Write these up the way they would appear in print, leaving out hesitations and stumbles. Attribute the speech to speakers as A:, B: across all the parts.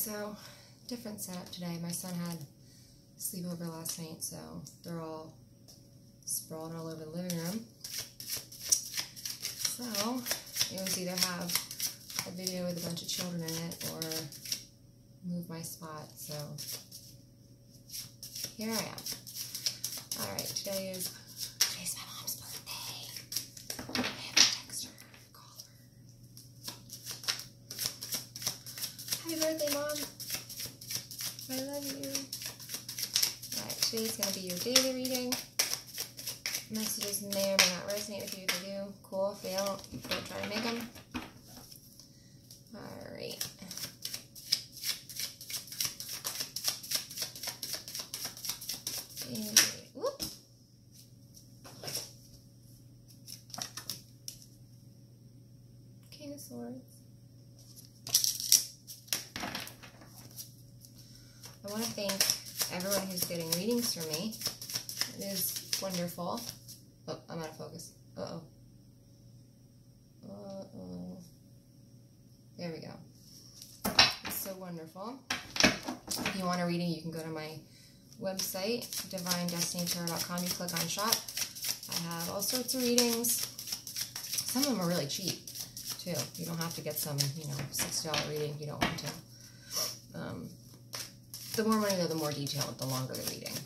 A: so different setup today. My son had sleepover last night, so they're all sprawled all over the living room. So it was either have a video with a bunch of children in it or move my spot. So here I am. All right, today's my mom's birthday. I have to text her, call her. Happy birthday, Mom. I love you. All right, today's gonna be your daily reading. Messages may or may not resonate with you. If they do, cool. If they don't try to make them. All right. And, whoop. King of Swords. I want to thank everyone who's getting readings from me. It is wonderful. Oh, I'm out of focus. Uh-oh. Uh-oh. There we go. It's so wonderful. If you want a reading, you can go to my website, divinedestinytarot.com. You click on shop. I have all sorts of readings. Some of them are really cheap, too. You don't have to get some, $60 reading if you don't want to. The more money, though, the more detailed, the longer the reading.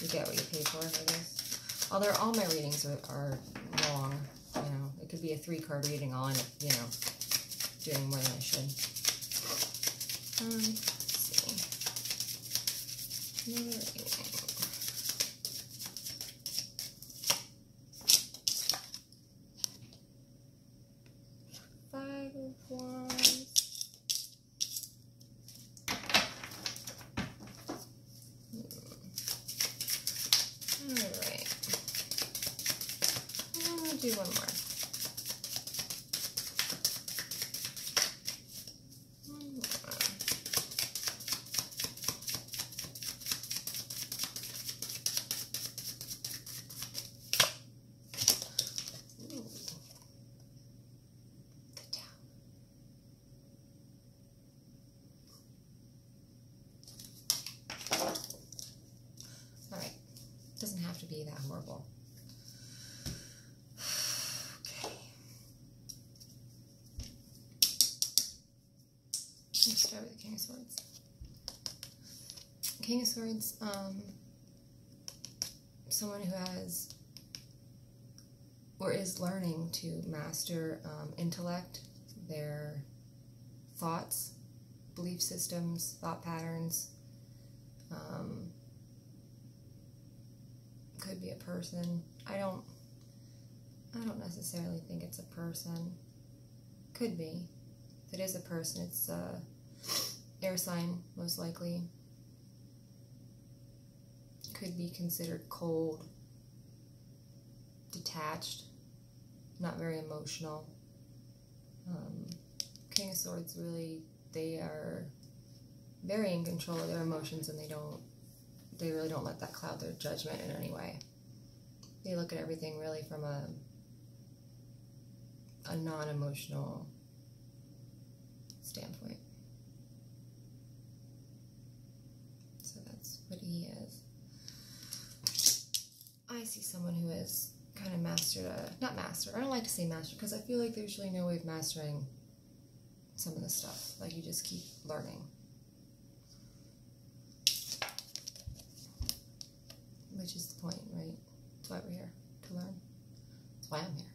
A: You get what you pay for, I guess. Although all my readings are long, It could be a 3-card reading. I'll end up, doing more than I should. Let's see. Another reading. 5 of Wands. Alright. I'll do one more. Doesn't have to be that horrible. Okay. Let's start with the King of Swords. King of Swords, someone who has or is learning to master intellect, their thoughts, belief systems, thought patterns. Could be a person. I don't necessarily think it's a person. Could be. If it is a person, it's air sign, most likely. Could be considered cold, detached, not very emotional. King of Swords, really, they are very in control of their emotions, and they really don't let that cloud their judgment in any way. They look at everything really from a non-emotional standpoint. So that's what he is. I see someone who has kind of mastered not mastered, I don't like to say master, because I feel like there's really no way of mastering some of the stuff. Like, you just keep learning. Which is the point, right? That's why we're here, to learn. That's why I'm here.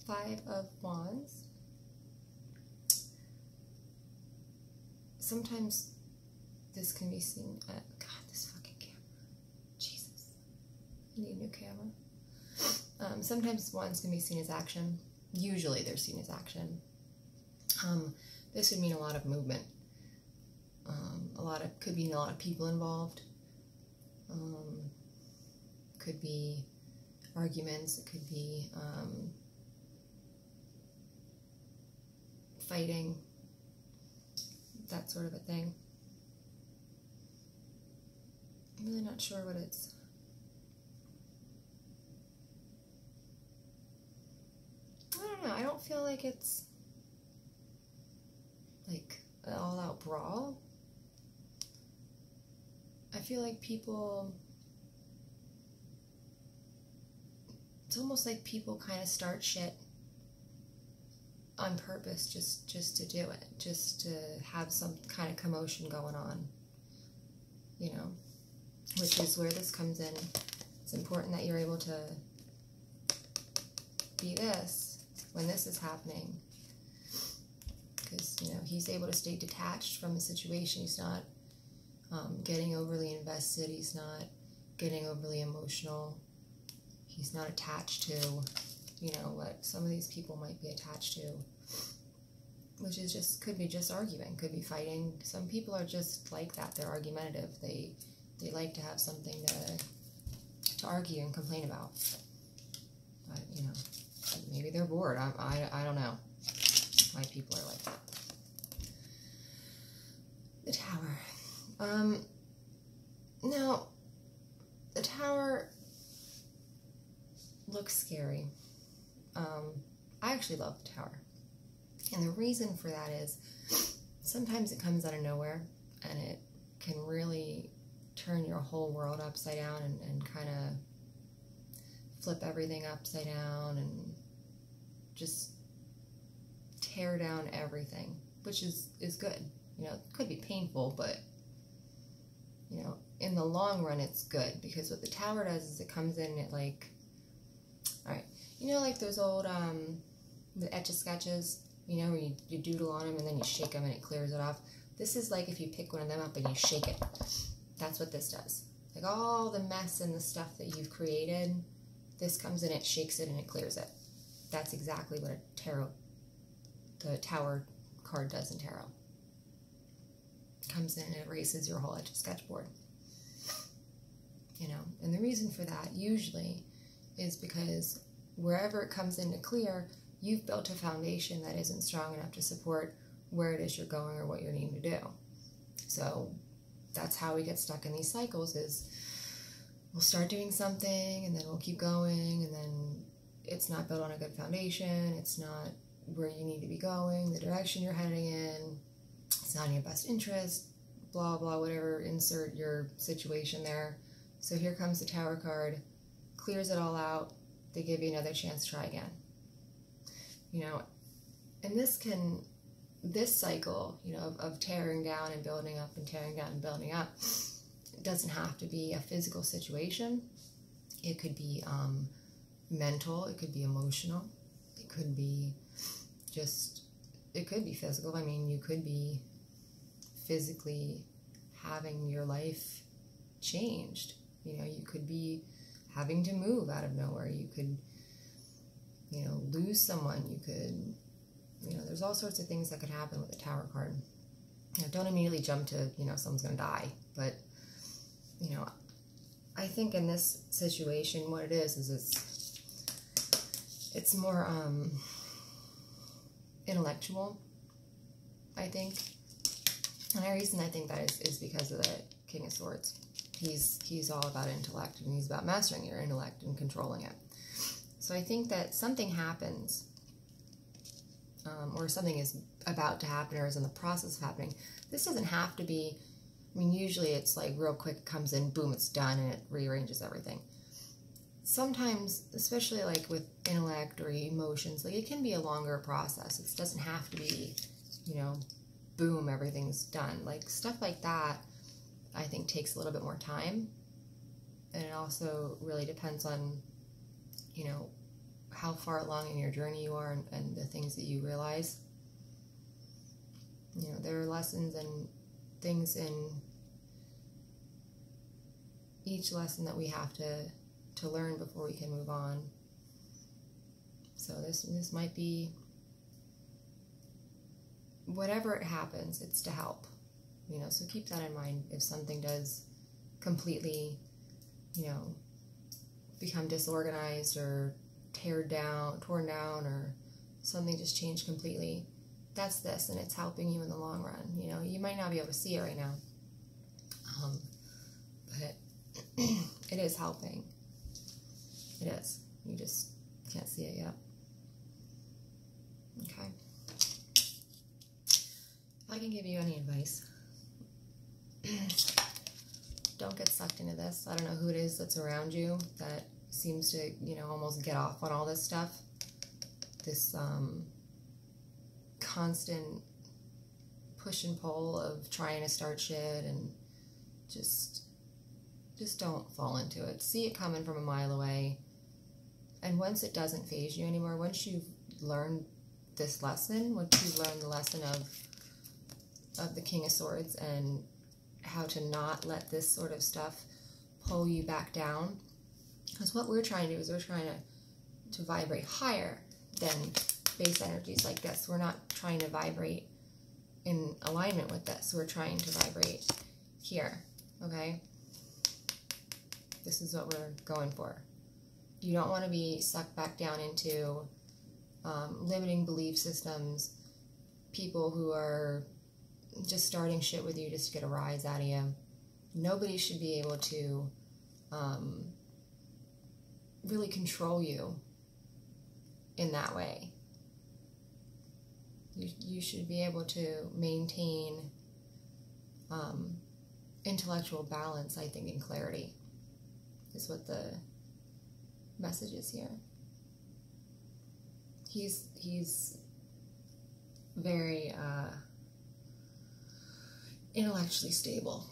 A: 5 of Wands. Sometimes this can be seen at, God, this fucking camera. Jesus. I need a new camera. Sometimes Wands can be seen as action. Usually they're seen as action. This would mean a lot of movement. Could be a lot of people involved. Could be arguments, it could be fighting, that sort of a thing. I'm really not sure what it's... I don't know, I don't feel like it's like an all-out brawl. I feel like people, it's almost like people kind of start shit on purpose just to do it, just to have some kind of commotion going on, you know, which is where this comes in. It's important that you're able to be this when this is happening, because, you know, he's able to stay detached from the situation. He's not getting overly invested. He's not getting overly emotional. He's not attached to, you know, what some of these people might be attached to, which is just, could be just arguing, could be fighting. Some people are just like that. They're argumentative. They like to have something to argue and complain about. You know, maybe they're bored. I don't know why people are like that. The Tower. Now, the Tower looks scary. I actually love the Tower. And the reason for that is sometimes it comes out of nowhere and it can really turn your whole world upside down and kind of flip everything upside down and just tear down everything, which is good. You know, it could be painful, but, you know, in the long run, it's good, because what the Tower does is it comes in and it, like, all right, you know, like those old, the Etch-a-Sketches, you know, where you doodle on them and then you shake them and it clears it off. This is like if you pick one of them up and you shake it. That's what this does. Like all the mess and the stuff that you've created, this comes in, it shakes it, and it clears it. That's exactly what the Tower card does in tarot. Comes in and erases your whole Etch-a-Sketch board. You know, and the reason for that usually is because wherever it comes in to clear, you've built a foundation that isn't strong enough to support where it is you're going or what you're needing to do. So that's how we get stuck in these cycles, is we'll start doing something and then we'll keep going, and then it's not built on a good foundation, it's not where you need to be going, the direction you're heading in, it's not in your best interest, blah, blah, whatever, insert your situation there. So here comes the Tower card, clears it all out, they give you another chance to try again. You know, and this cycle, you know, of tearing down and building up and tearing down and building up, it doesn't have to be a physical situation. It could be mental, it could be emotional, it could be just, it could be physical. I mean, you could be physically having your life changed. You know, you could be having to move out of nowhere. You could, you know, lose someone. You could, you know, there's all sorts of things that could happen with the Tower card. You know, don't immediately jump to, you know, someone's going to die. But, you know, I think in this situation, what it is it's more intellectual, I think. And the reason I think that is because of the King of Swords. He's all about intellect, and he's about mastering your intellect and controlling it. So I think that something happens, or something is about to happen or is in the process of happening. This doesn't have to be, I mean, usually it's like real quick, it comes in, boom, it's done, and it rearranges everything. Sometimes, especially like with intellect or emotions, like it can be a longer process. It doesn't have to be, you know, boom, everything's done. Like stuff like that, I think takes a little bit more time. And it also really depends on, you know, how far along in your journey you are and the things that you realize. You know, there are lessons and things in each lesson that we have to learn before we can move on. So this might be, whatever it happens, it's to help. You know, so keep that in mind. If something does completely, you know, become disorganized or torn down, or something just changed completely, that's this, and it's helping you in the long run. You know, you might not be able to see it right now, but it is helping. It is. You just can't see it yet. Okay. I can give you any advice, don't get sucked into this. I don't know who it is that's around you that seems to, you know, almost get off on all this stuff. This constant push and pull of trying to start shit, and just don't fall into it. See it coming from a mile away. And once it doesn't faze you anymore, once you've learned this lesson, once you've learned the lesson of the King of Swords and how to not let this sort of stuff pull you back down, because what we're trying to do is we're trying to vibrate higher than base energies like this. We're not trying to vibrate in alignment with this. We're trying to vibrate here, okay? This is what we're going for. You don't want to be sucked back down into limiting belief systems, people who are just starting shit with you just to get a rise out of you. Nobody should be able to really control you in that way. You should be able to maintain intellectual balance, I think, and clarity is what the message is here. He's very intellectually stable.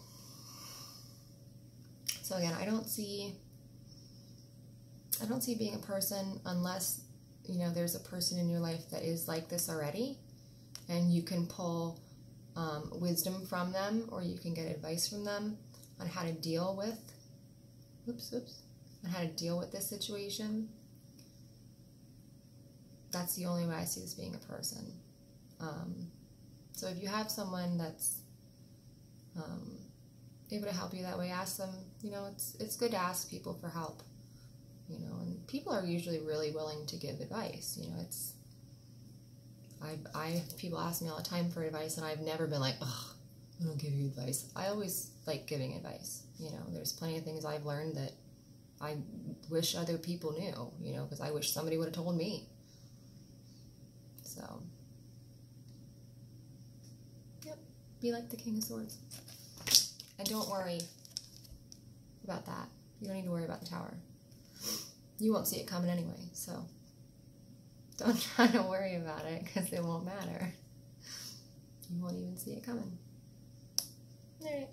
A: So again, I don't see being a person unless, you know, there's a person in your life that is like this already, and you can pull wisdom from them, or you can get advice from them on how to deal with on how to deal with this situation. That's the only way I see this being a person. So if you have someone that's able to help you that way, ask them. You know, it's good to ask people for help. You know, and people are usually really willing to give advice. You know, people ask me all the time for advice, and I've never been like, ugh, I don't give you advice. I always like giving advice. You know, there's plenty of things I've learned that I wish other people knew, you know, because I wish somebody would have told me. So, yep, be like the King of Swords. And don't worry about that. You don't need to worry about the Tower. You won't see it coming anyway, so don't try to worry about it, because it won't matter. You won't even see it coming. Alright.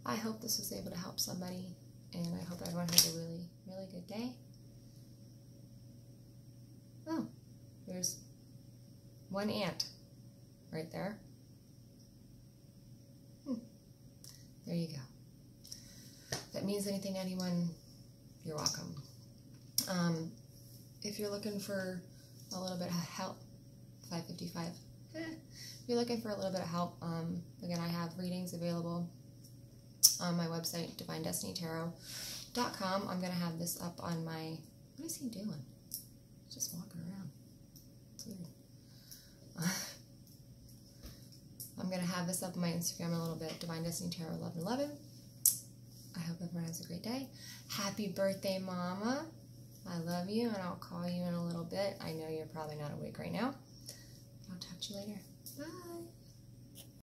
A: I hope this was able to help somebody, and I hope everyone has a really, really good day. Oh, there's one ant right there. There you go. If that means anything to anyone, you're welcome. If you're looking for a little bit of help, 555. If you're looking for a little bit of help, again, I have readings available on my website, DivineDestinyTarot.com. I'm going to have this up on my... What is he doing? He's just walking around. It's weird. I'm going to have this up on my Instagram in a little bit, DivineDestinyTarot1111. I hope everyone has a great day. Happy birthday, Mama. I love you, and I'll call you in a little bit. I know you're probably not awake right now. I'll talk to you later. Bye.